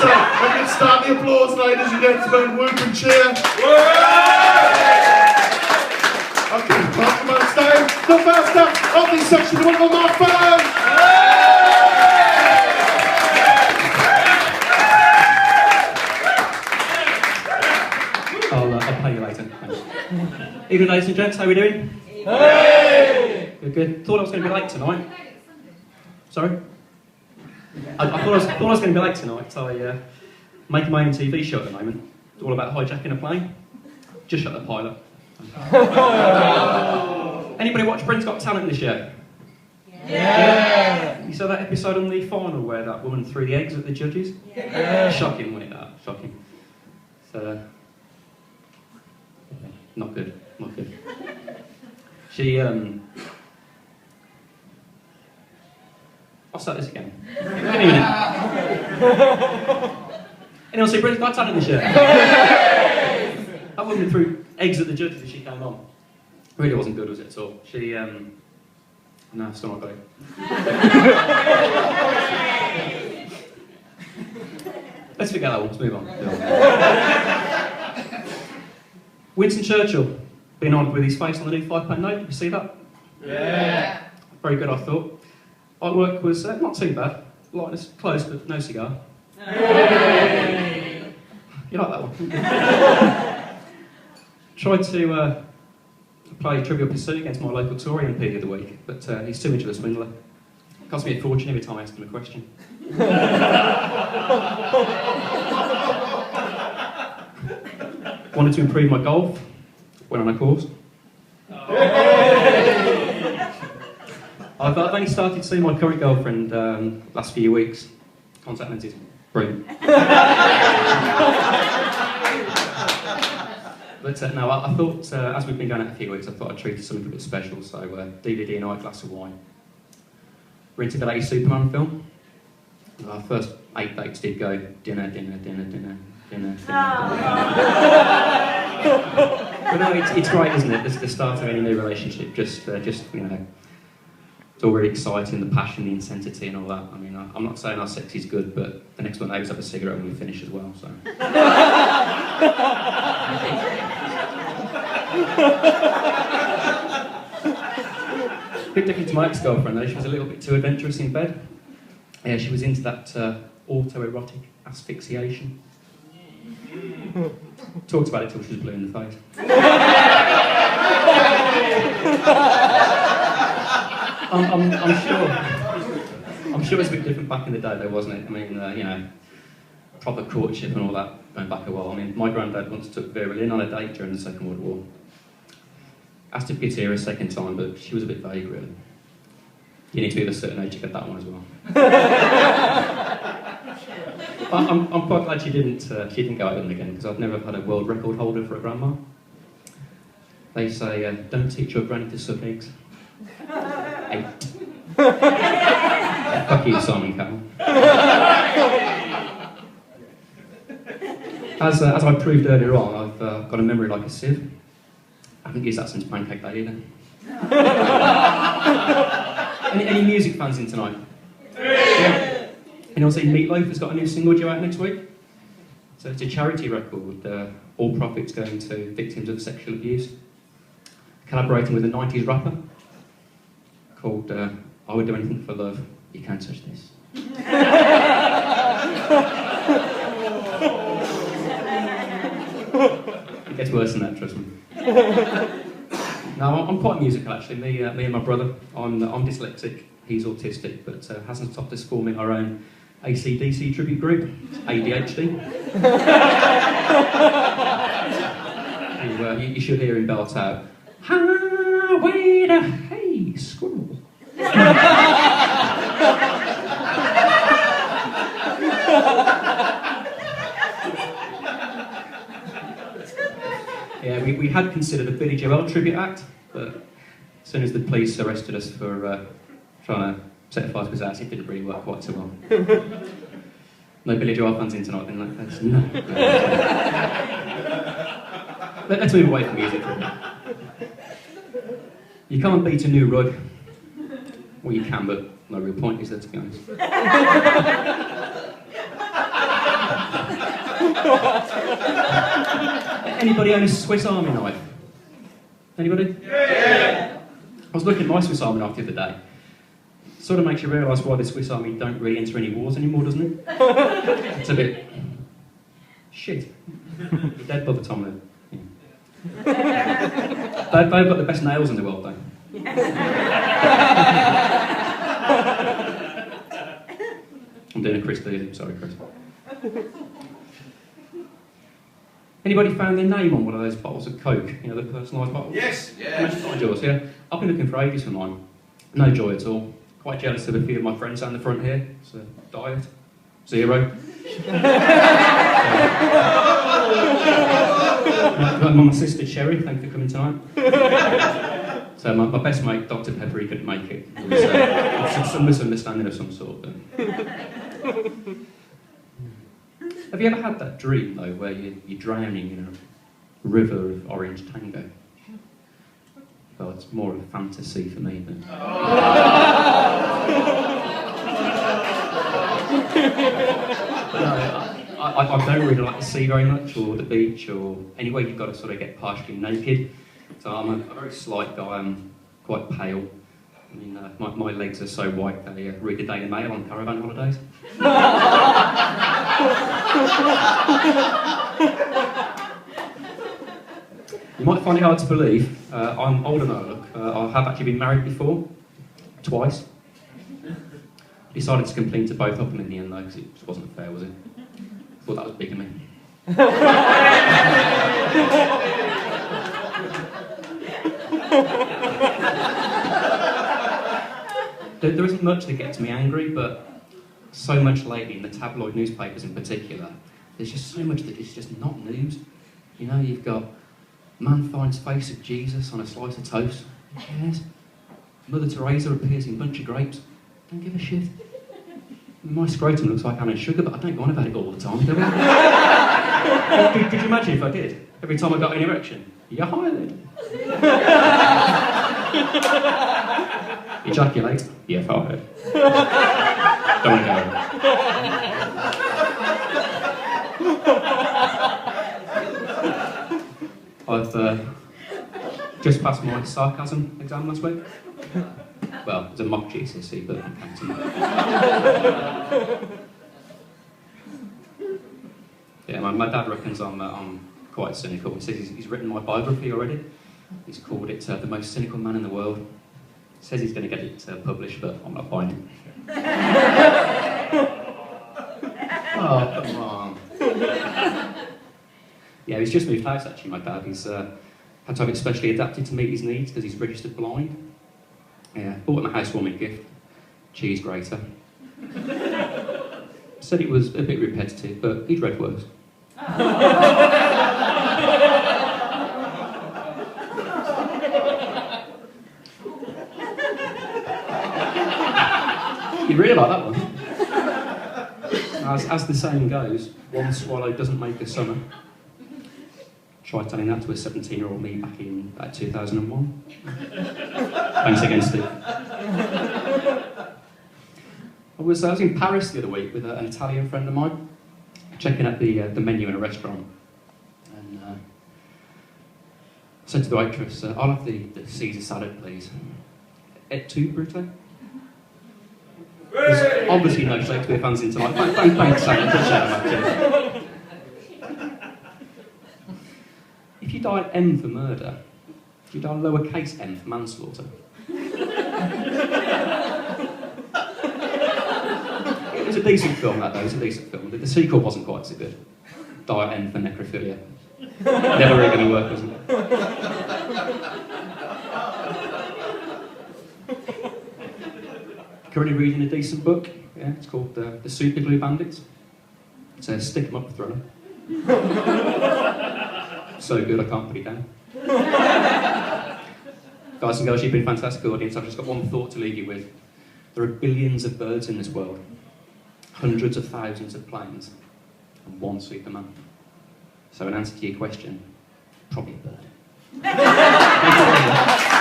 So, I can start the applause, ladies and gentlemen. Whoop and cheer. Okay, welcome on stage. The first up of this section, the wonderful Mark Fellows. I'll pay you later. Evening, ladies and gents, how are we doing? Hey! Good. Thought I was going to be late tonight. Sorry? I thought I was going to be late tonight. I making my own TV show at the moment. It's all about hijacking a plane. Just shot the pilot. Anybody watch Britain's Got Talent this year? Yeah! You saw that episode on the final where that woman threw the eggs at the judges? Yeah! Shocking, wasn't it? That shocking. So, not good. Not good. She I'll start this again. Give me a minute. Anyone see Britain's Got Talent this year? That woman threw eggs at the judges as she came on. Really wasn't good, was it, at all? She, no, still not got it. Let's forget that one, let's move on. Winston Churchill, being honoured with his face on the new £5 note, did you see that? Yeah! Very good, I thought. Artwork was not too bad. Lightness close, but no cigar. Hey! You like that one? Tried to play Trivial Pursuit against my local Tory MP of the week, but he's too much of a swindler. Cost me a fortune every time I asked him a question. Wanted to improve my golf, went on a course. I've only started seeing my current girlfriend last few weeks. Contact lenses, brilliant. But no, I thought, as we've been going out a few weeks, I thought I'd treat her something a bit special, so DVD night, glass of wine. Rented the latest Superman film. Our first 8 dates did go dinner. But no, it's great, isn't it? It's the start of any new relationship, just you know, it's all really exciting, the passion, the intensity and all that. I mean, I'm not saying our sex is good, but the next one neighbours have a cigarette when we finish as well, so. A bit different to my ex-girlfriend though, she was a little bit too adventurous in bed. Yeah, she was into that autoerotic asphyxiation. Talked about it till she was blue in the face. I'm sure it's a bit different back in the day though, wasn't it? I mean, you know, proper courtship and all that going back a while. I mean, my granddad once took Vera Lynn on a date during the Second World War. Asked if he'd see her a second time, but she was a bit vague, really. You need to be of a certain age to get that one as well. I'm quite glad she didn't go out with him again, because I've never had a world record holder for a grandma. They say, don't teach your granny to suck eggs. 8. Fuck you, Simon Cowell. As I proved earlier on, I've got a memory like a sieve. I haven't used that since Pancake Day either. Any music fans in tonight? Yeah. Anyone see Meatloaf has got a new single due out next week? So it's a charity record, all profits going to victims of sexual abuse. Collaborating with a 90s rapper called I Would Do Anything for Love, You Can't Touch This. It gets worse than that, trust me. No, I'm quite musical actually. Me and my brother. I'm dyslexic. He's autistic, but hasn't stopped us forming our own AC/DC tribute group, ADHD. And you should hear him belt out, "Highway to Hey Squirrel." Yeah, we had considered a Billy Joel tribute act, but as soon as the police arrested us for trying to set fire to his house, it didn't really work quite so well. No Billy Joel fans in tonight, then, like, that's, no. Let's move away from music for a minute. You can't beat a new rug. Well, you can, but no real point is there, to be honest. Anybody own a Swiss Army knife? Anybody? Yeah. I was looking at my Swiss Army knife the other day. Sort of makes you realise why the Swiss Army don't really enter any wars anymore, doesn't it? It's a bit... shit. You're dead by the time they're... They've got the best nails in the world, though. I'm doing a Chris Dealey. Sorry, Chris. Anybody found their name on one of those bottles of Coke? You know, the personalised bottles? Yes. Yeah. Find yours, yeah? I've been looking for ages for mine. No joy at all. Quite jealous of a few of my friends down the front here. It's a diet. 0. My sister Sherry, thank you for coming tonight. So my best mate, Dr. Pepper, he couldn't make it. It was some misunderstanding of some sort. But... Have you ever had that dream, though, where you're drowning in a river of orange tango? Well, it's more of a fantasy for me than... I don't really like the sea very much, or the beach, or anywhere you've got to sort of get partially naked. So I'm a very slight guy, I'm quite pale. I mean, my legs are so white they read the Daily Mail on caravan holidays. You might find it hard to believe, I'm older than I look. I have actually been married before, twice. Decided to complain to both of them in the end though, because it just wasn't fair, was it? Thought that was bigamy. There isn't much that gets me angry, but so much lately in the tabloid newspapers in particular, there's just so much that is just not news. You know, you've got man finds face of Jesus on a slice of toast. Who cares? Mother Teresa appears in a bunch of grapes. Don't give a shit. My scrotum looks like almond sugar, but I don't go on about it all the time, do I? Could you imagine if I did? Every time I got an erection? You're high then. Ejaculate? Yeah, fired. Don't want to go. I've just passed my sarcasm exam last week. Well, it was a mock GCSE, but I'm counting that. Yeah, my dad reckons I'm quite cynical. He says he's written my biography already. He's called it The Most Cynical Man in the World. He says he's going to get it published, but I'm not buying it. Oh, come on. Yeah, he's just moved house, actually, my dad. He's had to have it specially adapted to meet his needs because he's registered blind. Yeah, bought him a housewarming gift, cheese grater. Said it was a bit repetitive, but he'd read worse. You really like that one? As the saying goes, one swallow doesn't make a summer. Try telling that to a 17-year-old me back in 2001. Thanks again, Steve. I was in Paris the other week with an Italian friend of mine, checking out the menu in a restaurant, and I said to the waitress, "I'll have the Caesar salad, please." Et tu, Brute? There's obviously no Shakespeare fans in tonight. Thanks, Sam. Appreciate it. If you dial M for murder, do you dial lowercase m for manslaughter? It was a decent film, that though. It was a decent film. The sequel wasn't quite so good. Dial N for necrophilia. Never really going to work, was it? Currently reading a decent book. Yeah, it's called The Super Glue Bandits. It's a stick 'em up thriller. So good I can't put it down. Guys and girls, you've been a fantastic audience. I've just got one thought to leave you with. There are billions of birds in this world, hundreds of thousands of planes, and one Superman. So in answer to your question, probably a bird. Thank you very much.